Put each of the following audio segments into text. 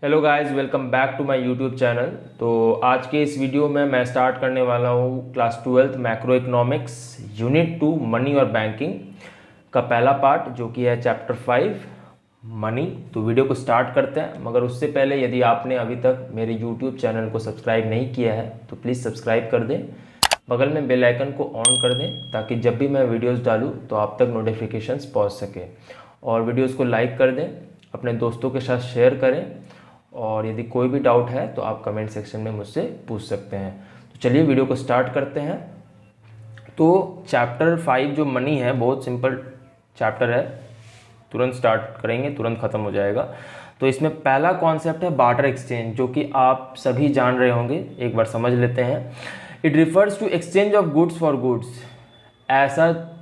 Hello guys, welcome back to my YouTube channel. तो आज के इस वीडियो में मैं स्टार्ट करने वाला हूँ class 12th macro economics unit 2 money और बैंकिंग का पहला पार्ट, जो कि है चैप्टर 5 मनी। तो वीडियो को स्टार्ट करते हैं, मगर उससे पहले यदि आपने अभी तक मेरे यूट्यूब चैनल को सब्सक्राइब नहीं किया है तो प्लीज़ सब्सक्राइब कर दें, बगल में बेल आइकन को ऑन कर दें ताकि जब भी मैं वीडियोज़ डालूँ तो आप तक नोटिफिकेशंस पहुँच सके। और वीडियोज़ को लाइक कर दें, अपने दोस्तों के साथ शेयर करें, और यदि कोई भी डाउट है तो आप कमेंट सेक्शन में मुझसे पूछ सकते हैं। तो चलिए वीडियो को स्टार्ट करते हैं। तो चैप्टर 5 जो मनी है, बहुत सिंपल चैप्टर है, तुरंत स्टार्ट करेंगे तुरंत ख़त्म हो जाएगा। तो इसमें पहला कॉन्सेप्ट है बार्टर एक्सचेंज, जो कि आप सभी जान रहे होंगे, एक बार समझ लेते हैं। It refers to exchange of goods for goods. ऐसा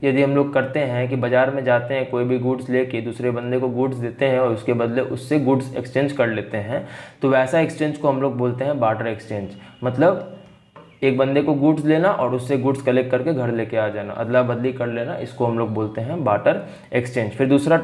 यदि हम लोग करते हैं कि बाज़ार में जाते हैं, कोई भी गुड्स लेके दूसरे बंदे को गुड्स देते हैं और उसके बदले उससे गुड्स एक्सचेंज कर लेते हैं, तो वैसा एक्सचेंज को हम लोग बोलते हैं बार्टर एक्सचेंज। मतलब एक बंदे को गुड्स लेना और उससे गुड्स कलेक्ट करके घर लेके आ जाना, अदला बदली कर लेना, इसको हम लोग बोलते हैं बार्टर एक्सचेंज। फिर दूसरा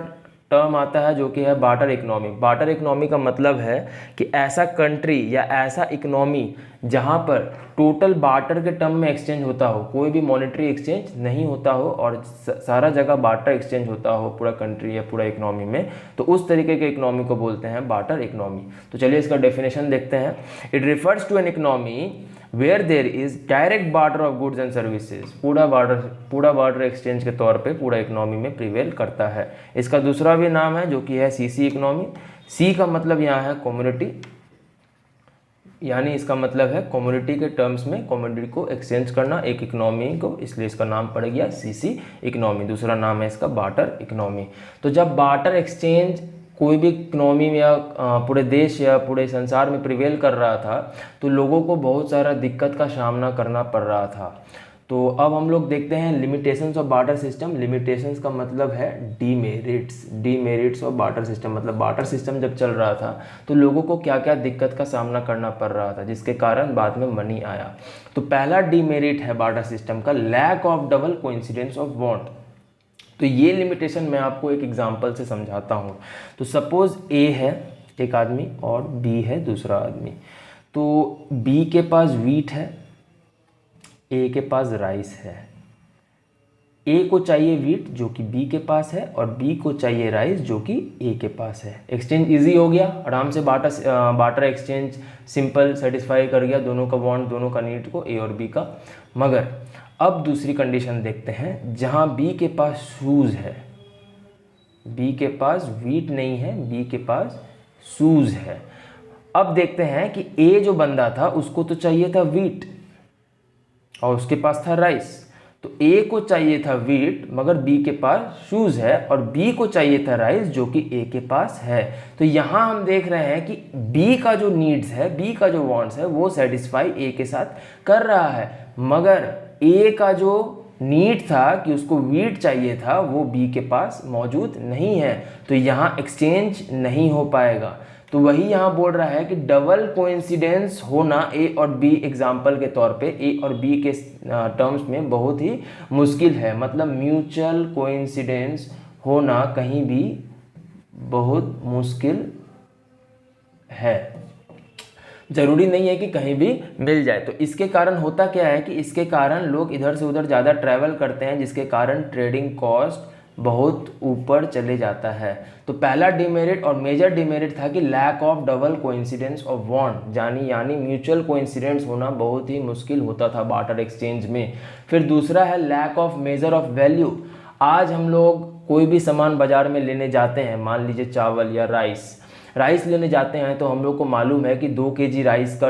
टर्म आता है जो कि है बार्टर इकोनॉमी। बार्टर इकोनॉमी का मतलब है कि ऐसा कंट्री या ऐसा इकोनॉमी जहां पर टोटल बार्टर के टर्म में एक्सचेंज होता हो, कोई भी मॉनेटरी एक्सचेंज नहीं होता हो और सारा जगह बार्टर एक्सचेंज होता हो पूरा कंट्री या पूरा इकोनॉमी में, तो उस तरीके के इकोनॉमी को बोलते हैं बार्टर इकोनॉमी। तो चलिए इसका डेफिनेशन देखते हैं। It refers to an economy where there is direct barter of goods and services. पूरा बार्टर एक्सचेंज के तौर पे पूरा इकोनॉमी में प्रिवेल करता है। इसका दूसरा भी नाम है जो कि है सीसी इकोनॉमी। सी का मतलब यहाँ है कम्युनिटी, यानी इसका मतलब है कम्युनिटी के टर्म्स में कम्युनिटी को एक्सचेंज करना एक इकोनॉमी को, इसलिए इसका नाम पड़ गया सीसी इकोनॉमी। दूसरा नाम है इसका बार्टर इकोनॉमी। तो जब बार्टर एक्सचेंज कोई भी इकोनॉमी में या पूरे देश या पूरे संसार में प्रिवेल कर रहा था, तो लोगों को बहुत सारा दिक्कत का सामना करना पड़ रहा था। तो अब हम लोग देखते हैं limitations of barter system. Limitations का मतलब है डीमेरिट्स ऑफ बार्टर सिस्टम। मतलब बार्टर सिस्टम जब चल रहा था तो लोगों को क्या क्या दिक्कत का सामना करना पड़ रहा था, जिसके कारण बाद में मनी आया। तो पहला डीमेरिट है बार्टर सिस्टम का lack of double coincidence of want. तो ये लिमिटेशन मैं आपको एक एग्जांपल से समझाता हूँ। तो सपोज ए है एक आदमी और बी है दूसरा आदमी। तो बी के पास वीट है, ए के पास राइस है। ए को चाहिए वीट जो कि बी के पास है, और बी को चाहिए राइस जो कि ए के पास है। एक्सचेंज इजी हो गया, आराम से बार्टर एक्सचेंज सिंपल सेटिस्फाई कर गया दोनों का वांट, दोनों का नीड को, ए और बी का। मगर अब दूसरी कंडीशन देखते हैं, जहां बी के पास शूज़ है, बी के पास वीट नहीं है, बी के पास शूज़ है। अब देखते हैं कि ए जो बंदा था उसको तो चाहिए था वीट और उसके पास था राइस। तो ए को चाहिए था वीट मगर बी के पास शूज़ है, और बी को चाहिए था राइस जो कि ए के पास है। तो यहाँ हम देख रहे हैं कि बी का जो नीड्स है, बी का जो वांट्स है, वो सेटिस्फाई ए के साथ कर रहा है, मगर ए का जो नीड था कि उसको वीट चाहिए था वो बी के पास मौजूद नहीं है। तो यहाँ एक्सचेंज नहीं हो पाएगा। तो वही यहाँ बोल रहा है कि डबल कोइंसिडेंस होना ए और बी एग्जाम्पल के तौर पे ए और बी के टर्म्स में बहुत ही मुश्किल है। मतलब म्यूचुअल कोइंसिडेंस होना कहीं भी बहुत मुश्किल है, जरूरी नहीं है कि कहीं भी मिल जाए। तो इसके कारण होता क्या है कि इसके कारण लोग इधर से उधर ज़्यादा ट्रैवल करते हैं, जिसके कारण ट्रेडिंग कॉस्ट बहुत ऊपर चले जाता है। तो पहला डिमेरिट और मेजर डिमेरिट था कि lack of double coincidence of want, यानी म्यूचुअल कोइंसिडेंस होना बहुत ही मुश्किल होता था बार्टर एक्सचेंज में। फिर दूसरा है lack of measure of value. आज हम लोग कोई भी सामान बाजार में लेने जाते हैं, मान लीजिए चावल या राइस लेने जाते हैं, तो हम लोग को मालूम है कि 2 kg राइस का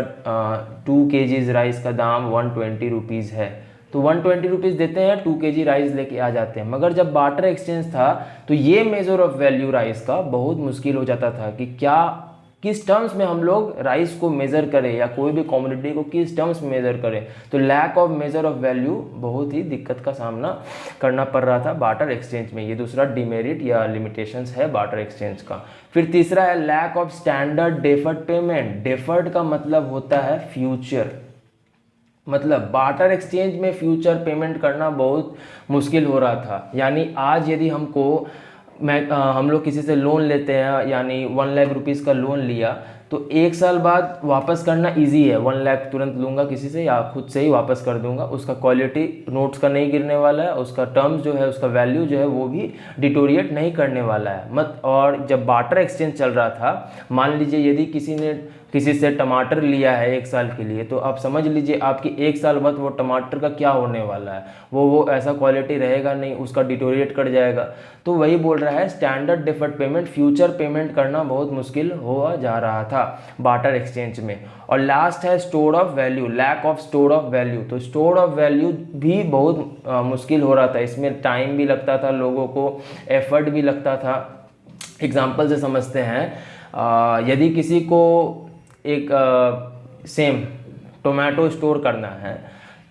2 kg राइस का दाम 120 रुपीज़ है। तो 120 रुपीज़ देते हैं, 2 kg राइस लेके आ जाते हैं। मगर जब बार्टर एक्सचेंज था तो ये मेजर ऑफ वैल्यू राइस का बहुत मुश्किल हो जाता था कि किस टर्म्स में हम लोग राइस को मेज़र करें या कोई भी कमोडिटी को किस टर्म्स में मेज़र करें। तो lack of measure of value बहुत ही दिक्कत का सामना करना पड़ रहा था बार्टर एक्सचेंज में। ये दूसरा डिमेरिट या लिमिटेशंस है बार्टर एक्सचेंज का। फिर तीसरा है lack of standard deferred payment. Deferred का मतलब होता है फ्यूचर। मतलब बार्टर एक्सचेंज में फ्यूचर पेमेंट करना बहुत मुश्किल हो रहा था। यानी आज यदि हमको हम लोग किसी से लोन लेते हैं, यानी 1 लाख रुपीज़ का लोन लिया, तो 1 साल बाद वापस करना इजी है। 1 लाख तुरंत लूँगा किसी से या खुद से ही वापस कर दूंगा, उसका क्वालिटी नोट्स का नहीं गिरने वाला है, उसका टर्म्स जो है, उसका वैल्यू जो है वो भी डिटोरिएट नहीं करने वाला है मत। और जब बार्टर एक्सचेंज चल रहा था, मान लीजिए यदि किसी ने किसी से टमाटर लिया है 1 साल के लिए, तो आप समझ लीजिए आपकी 1 साल बाद वो टमाटर का क्या होने वाला है, वो ऐसा क्वालिटी रहेगा नहीं, उसका डिटोरिएट कर जाएगा। तो वही बोल रहा है standard deferred payment, future payment करना बहुत मुश्किल हुआ जा रहा था बार्टर एक्सचेंज में। और लास्ट है store of value, lack of store of value. तो स्टोर ऑफ वैल्यू भी बहुत मुश्किल हो रहा था, इसमें टाइम भी लगता था, लोगों को एफर्ट भी लगता था। एग्जाम्पल से समझते हैं, यदि किसी को एक सेम टोमेटो स्टोर करना है,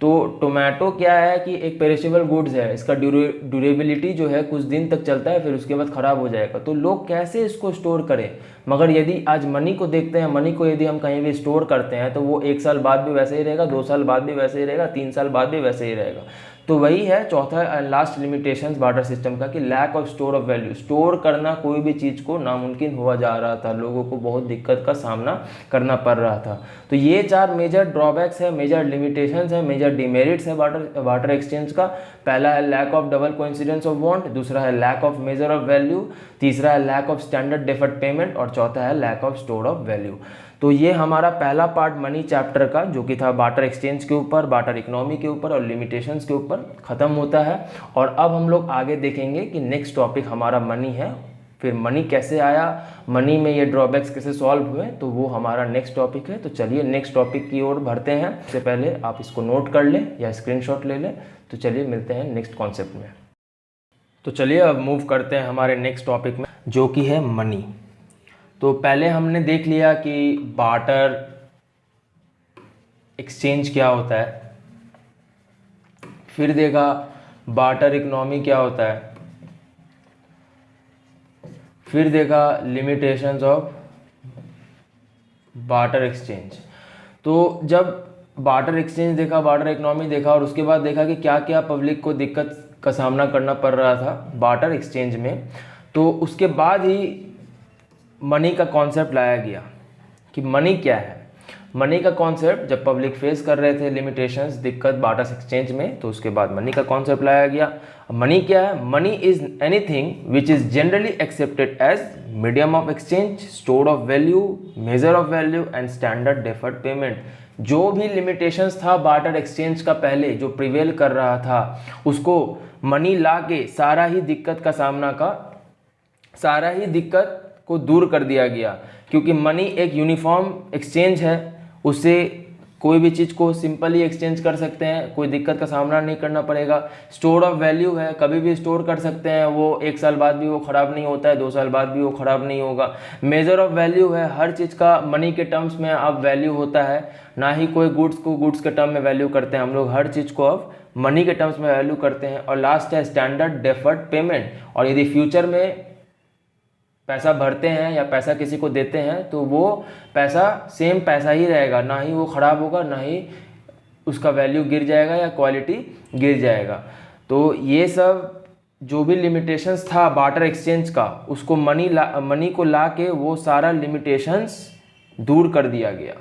तो टोमेटो क्या है कि एक पेरिशेबल गुड्स है, इसका ड्यूरेबिलिटी जो है कुछ दिन तक चलता है, फिर उसके बाद ख़राब हो जाएगा। तो लोग कैसे इसको स्टोर करें। मगर यदि आज मनी को देखते हैं, मनी को यदि हम कहीं भी स्टोर करते हैं तो वो 1 साल बाद भी वैसे ही रहेगा, 2 साल बाद भी वैसे ही रहेगा, 3 साल बाद भी वैसे ही रहेगा। तो वही है चौथा लास्ट लिमिटेशंस बार्टर सिस्टम का, कि lack of store of value. Store करना कोई भी चीज़ को नामुमकिन हुआ जा रहा था, लोगों को बहुत दिक्कत का सामना करना पड़ रहा था। तो ये 4 मेजर ड्रॉबैक्स है, मेजर लिमिटेशंस है, मेजर डिमेरिट्स है बार्टर एक्सचेंज का। पहला है lack of double coincidence of want, दूसरा है lack of measure of value, तीसरा है lack of standard deferred payment, और चौथा है lack of store of value. तो ये हमारा पहला पार्ट मनी चैप्टर का, जो कि था बार्टर एक्सचेंज के ऊपर, बार्टर इकोनॉमी के ऊपर और लिमिटेशंस के ऊपर, ख़त्म होता है। और अब हम लोग आगे देखेंगे कि नेक्स्ट टॉपिक हमारा मनी है, फिर मनी कैसे आया, मनी में ये ड्रॉबैक्स कैसे सॉल्व हुए, तो वो हमारा नेक्स्ट टॉपिक है। तो चलिए नेक्स्ट टॉपिक की ओर बढ़ते हैं। इससे पहले आप इसको नोट कर लें या स्क्रीनशॉट ले लें। तो चलिए मिलते हैं नेक्स्ट कॉन्सेप्ट में। तो चलिए अब मूव करते हैं हमारे नेक्स्ट टॉपिक में, जो कि है मनी। तो पहले हमने देख लिया कि बार्टर एक्सचेंज क्या होता है, फिर देखा बार्टर इकोनॉमी क्या होता है, फिर देखा लिमिटेशंस ऑफ बार्टर एक्सचेंज। तो जब बार्टर एक्सचेंज देखा, बार्टर इकोनॉमी देखा, और उसके बाद देखा कि क्या क्या पब्लिक को दिक्कत का सामना करना पड़ रहा था बार्टर एक्सचेंज में, तो उसके बाद ही मनी का कॉन्सेप्ट लाया गया कि मनी क्या है। मनी का कॉन्सेप्ट जब पब्लिक फेस कर रहे थे लिमिटेशंस, दिक्कत बार्टर एक्सचेंज में, तो उसके बाद मनी का कॉन्सेप्ट लाया गया। मनी क्या है? Money is anything which is generally accepted as medium of exchange, store of value, measure of value and standard deferred payment. जो भी लिमिटेशंस था बार्टर एक्सचेंज का पहले जो प्रिवेल कर रहा था, उसको मनी ला के सारा ही दिक्कत को दूर कर दिया गया। क्योंकि मनी एक यूनिफॉर्म एक्सचेंज है, उससे कोई भी चीज़ को सिंपली एक्सचेंज कर सकते हैं, कोई दिक्कत का सामना नहीं करना पड़ेगा। स्टोर ऑफ वैल्यू है, कभी भी स्टोर कर सकते हैं, वो 1 साल बाद भी वो ख़राब नहीं होता है, 2 साल बाद भी वो ख़राब नहीं होगा। मेजर ऑफ वैल्यू है, हर चीज़ का मनी के टर्म्स में अब वैल्यू होता है, ना ही कोई गुड्स को गुड्स के टर्म में वैल्यू करते हैं हम लोग, हर चीज़ को अब मनी के टर्म्स में वैल्यू करते हैं। और लास्ट है स्टैंडर्ड डिफर्ड पेमेंट। और यदि फ्यूचर में पैसा भरते हैं या पैसा किसी को देते हैं, तो वो पैसा सेम पैसा ही रहेगा, ना ही वो ख़राब होगा, ना ही उसका वैल्यू गिर जाएगा या क्वालिटी गिर जाएगा। तो ये सब जो भी लिमिटेशंस था बार्टर एक्सचेंज का, उसको मनी को ला के वो सारा लिमिटेशंस दूर कर दिया गया।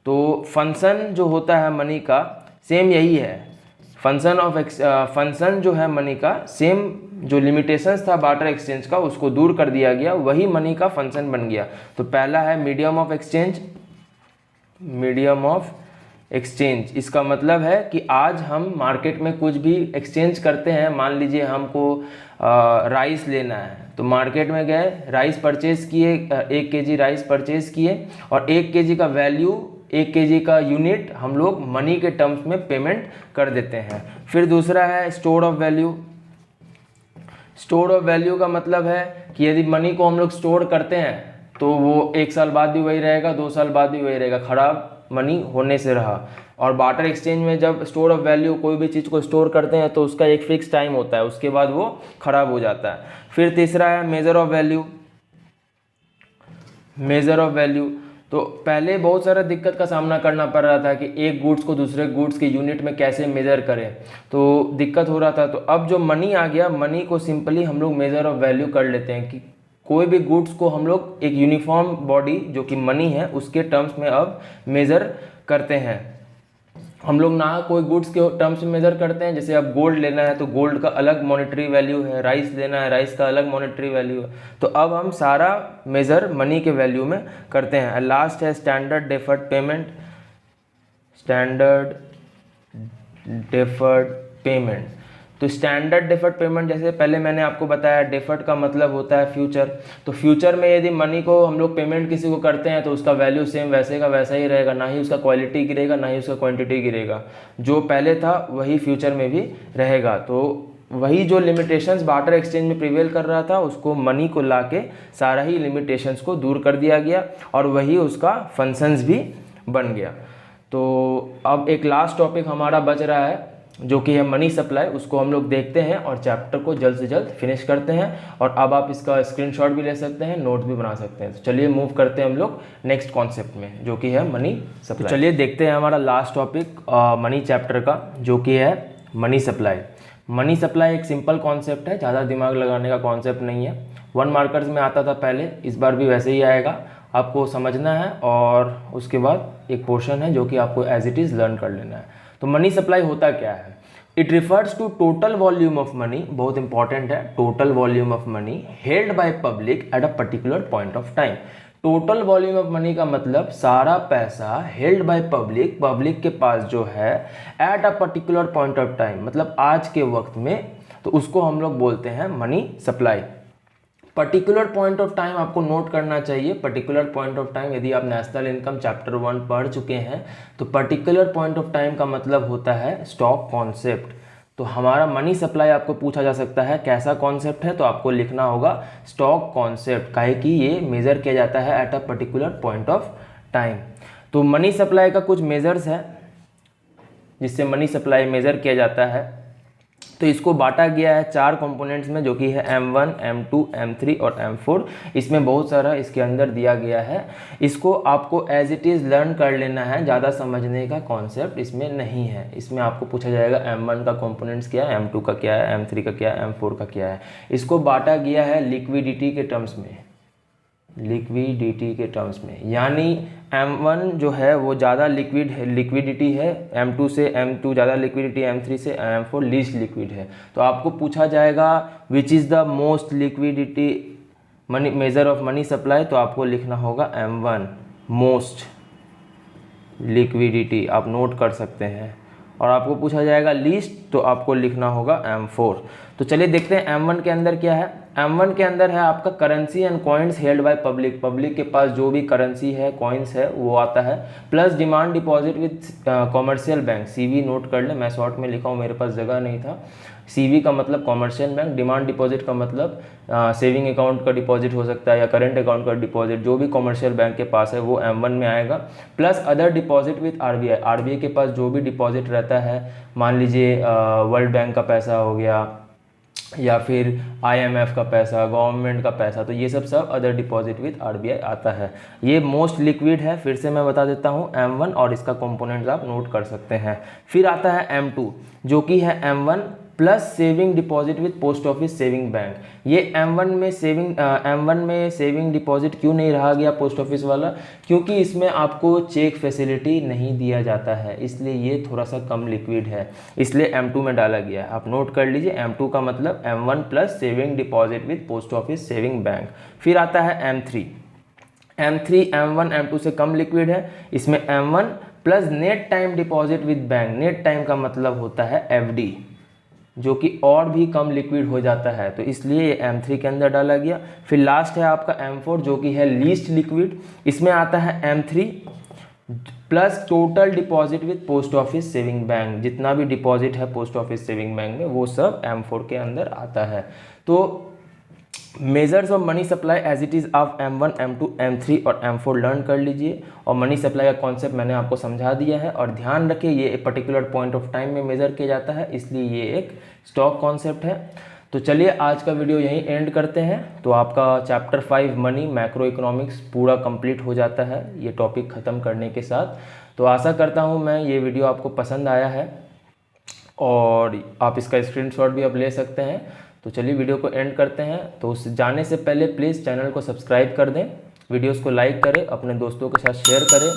तो फंक्शन जो होता है मनी का सेम यही है, फंक्शन जो है मनी का सेम, जो लिमिटेशंस था बार्टर एक्सचेंज का उसको दूर कर दिया गया, वही मनी का फंक्शन बन गया। तो पहला है medium of exchange. Medium of exchange इसका मतलब है कि आज हम मार्केट में कुछ भी एक्सचेंज करते हैं, मान लीजिए हमको राइस लेना है, तो मार्केट में गए, राइस परचेज किए, 1 kg राइस परचेज किए, और 1 kg का वैल्यू, 1 kg का यूनिट हम लोग मनी के टर्म्स में पेमेंट कर देते हैं। फिर दूसरा है store of value. Store of value का मतलब है कि यदि मनी को हम लोग स्टोर करते हैं तो वो 1 साल बाद भी वही रहेगा, 2 साल बाद भी वही रहेगा, खराब मनी होने से रहा। और बार्टर एक्सचेंज में जब स्टोर ऑफ वैल्यू कोई भी चीज़ को स्टोर करते हैं तो उसका एक फिक्स टाइम होता है, उसके बाद वो खराब हो जाता है। फिर तीसरा है major of value. Measure of value, तो पहले बहुत सारा दिक्कत का सामना करना पड़ रहा था कि एक गुड्स को दूसरे गुड्स के यूनिट में कैसे मेज़र करें, तो दिक्कत हो रहा था। तो अब जो मनी आ गया, मनी को सिंपली हम लोग मेज़र ऑफ वैल्यू कर लेते हैं कि कोई भी गुड्स को हम लोग एक यूनिफॉर्म बॉडी जो कि मनी है उसके टर्म्स में अब मेज़र करते हैं। हम लोग ना कोई गुड्स के टर्म्स में मेज़र करते हैं, जैसे अब गोल्ड लेना है तो गोल्ड का अलग मॉनेटरी वैल्यू है, राइस लेना है राइस का अलग मॉनेटरी वैल्यू है। तो अब हम सारा मेज़र मनी के वैल्यू में करते हैं। लास्ट है standard deferred payment. Standard deferred payment, तो स्टैंडर्ड डेफर्ड पेमेंट जैसे पहले मैंने आपको बताया, डेफर्ड का मतलब होता है फ्यूचर। तो फ्यूचर में यदि मनी को हम लोग पेमेंट किसी को करते हैं तो उसका वैल्यू सेम वैसे का वैसा ही रहेगा, ना ही उसका क्वालिटी गिरेगा ना ही उसका क्वांटिटी गिरेगा। जो पहले था वही फ्यूचर में भी रहेगा। तो वही जो लिमिटेशंस बार्टर एक्सचेंज में प्रिवेल कर रहा था उसको मनी को लाके सारा ही लिमिटेशंस को दूर कर दिया गया और वही उसका फंक्शंस भी बन गया। तो अब एक लास्ट टॉपिक हमारा बच रहा है जो कि है मनी सप्लाई, उसको हम लोग देखते हैं और चैप्टर को जल्द से जल्द फिनिश करते हैं। और अब आप इसका स्क्रीनशॉट भी ले सकते हैं, नोट भी बना सकते हैं। तो चलिए मूव करते हैं हम लोग नेक्स्ट कॉन्सेप्ट में जो कि है मनी सप्लाई। तो चलिए देखते हैं हमारा लास्ट टॉपिक मनी चैप्टर का जो कि है मनी सप्लाई। मनी सप्लाई एक सिंपल कॉन्सेप्ट है, ज़्यादा दिमाग लगाने का कॉन्सेप्ट नहीं है। 1 मार्कर्स में आता था पहले, इस बार भी वैसे ही आएगा, आपको समझना है और उसके बाद एक पोर्शन है जो कि आपको एज इट इज़ लर्न कर लेना है। तो मनी सप्लाई होता क्या है? It refers to total volume of money, बहुत इंपॉर्टेंट है, total volume of money held by public at a particular point of time. Total volume of money का मतलब सारा पैसा हेल्ड बाय पब्लिक, पब्लिक के पास जो है eight a particular point of time, मतलब आज के वक्त में, तो उसको हम लोग बोलते हैं money supply. Particular point of time आपको नोट करना चाहिए। पर्टिकुलर पॉइंट ऑफ टाइम, यदि आप नेशनल इनकम चैप्टर 1 पढ़ चुके हैं तो पर्टिकुलर पॉइंट ऑफ टाइम का मतलब होता है स्टॉक कॉन्सेप्ट। तो हमारा मनी सप्लाई आपको पूछा जा सकता है कैसा कॉन्सेप्ट है, तो आपको लिखना होगा स्टॉक कॉन्सेप्ट, काहे कि ये मेजर किया जाता है eight a particular point of time. तो मनी सप्लाई का कुछ मेजर्स है जिससे मनी सप्लाई मेजर किया जाता है। तो इसको बांटा गया है 4 कंपोनेंट्स में जो कि है M1, M2, M3 और M4। इसमें बहुत सारा इसके अंदर दिया गया है, इसको आपको एज इट इज़ लर्न कर लेना है, ज़्यादा समझने का कॉन्सेप्ट इसमें नहीं है। इसमें आपको पूछा जाएगा M1 का कंपोनेंट्स क्या है, M2 का क्या है, M3 का क्या है, M4 का क्या है। इसको बांटा गया है लिक्विडिटी के टर्म्स में, लिक्विडिटी के टर्म्स में, यानी M1 जो है वो ज़्यादा लिक्विडिटी है, M2 से M2 ज़्यादा लिक्विडिटी, M3 से M4 लीस्ट लिक्विड है। तो आपको पूछा जाएगा which is the most liquidity money measure of money supply, तो आपको लिखना होगा M1 मोस्ट लिक्विडिटी, आप नोट कर सकते हैं। और आपको पूछा जाएगा लीस्ट, तो आपको लिखना होगा M4। तो चलिए देखते हैं M1 के अंदर क्या है। M1 के अंदर है आपका currency and coins held by public, public के पास जो भी करेंसी है, कॉइन्स है, वो आता है, plus demand deposit with commercial bank, CV note कर ले, मैं शॉर्ट में लिखा हूँ, मेरे पास जगह नहीं था। CV का मतलब कॉमर्शियल बैंक, डिमांड डिपॉजिट का मतलब सेविंग अकाउंट का डिपॉजिट हो सकता है या करेंट अकाउंट का डिपॉजिट, जो भी कॉमर्शियल बैंक के पास है वो M1 में आएगा। Plus other deposit with RBI, RBI के पास जो भी डिपॉजिट रहता है, मान लीजिए वर्ल्ड बैंक का पैसा हो गया या फिर IMF का पैसा, गवर्नमेंट का पैसा, तो ये सब अदर डिपॉजिट विद RBI आता है। ये मोस्ट लिक्विड है, फिर से मैं बता देता हूँ M1, और इसका कंपोनेंट्स आप नोट कर सकते हैं। फिर आता है M2 जो कि है M1 plus saving deposit with post office saving bank. ये M1 में सेविंग डिपॉजिट क्यों नहीं रहा गया पोस्ट ऑफिस वाला, क्योंकि इसमें आपको चेक फैसिलिटी नहीं दिया जाता है, इसलिए ये थोड़ा सा कम लिक्विड है, इसलिए M2 में डाला गया है। आप नोट कर लीजिए, M2 का मतलब M1 plus saving deposit with post office saving bank. फिर आता है M3 M1 M2 से कम लिक्विड है, इसमें M1 plus net time deposit with bank, net time का मतलब होता है FD, जो कि और भी कम लिक्विड हो जाता है, तो इसलिए ये M3 के अंदर डाला गया। फिर लास्ट है आपका M4 जो कि है लीस्ट लिक्विड, इसमें आता है M3 plus total deposit with post office saving bank, जितना भी डिपॉजिट है पोस्ट ऑफिस सेविंग बैंक में वो सब M4 के अंदर आता है। तो measures of money supply as it is of M1, M2, M3 और M4 लर्न कर लीजिए, और मनी सप्लाई का कॉन्सेप्ट मैंने आपको समझा दिया है। और ध्यान रखिए ये एक पर्टिकुलर पॉइंट ऑफ टाइम में मेजर किया जाता है, इसलिए ये एक स्टॉक कॉन्सेप्ट है। तो चलिए आज का वीडियो यहीं एंड करते हैं। तो आपका चैप्टर 5 मनी मैक्रो इकोनॉमिक्स पूरा कंप्लीट हो जाता है ये टॉपिक ख़त्म करने के साथ। तो आशा करता हूँ मैं ये वीडियो आपको पसंद आया है और आप इसका स्क्रीनशॉट भी अब ले सकते हैं। तो चलिए वीडियो को एंड करते हैं। तो उस जाने से पहले प्लीज़ चैनल को सब्सक्राइब कर दें, वीडियोस को लाइक करें, अपने दोस्तों के साथ शेयर करें,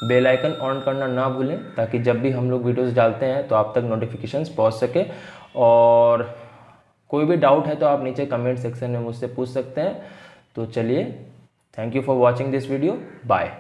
बेल आइकन ऑन करना ना भूलें ताकि जब भी हम लोग वीडियोस डालते हैं तो आप तक नोटिफिकेशंस पहुंच सके। और कोई भी डाउट है तो आप नीचे कमेंट सेक्शन में मुझसे पूछ सकते हैं। तो चलिए, thank you for watching this video, bye.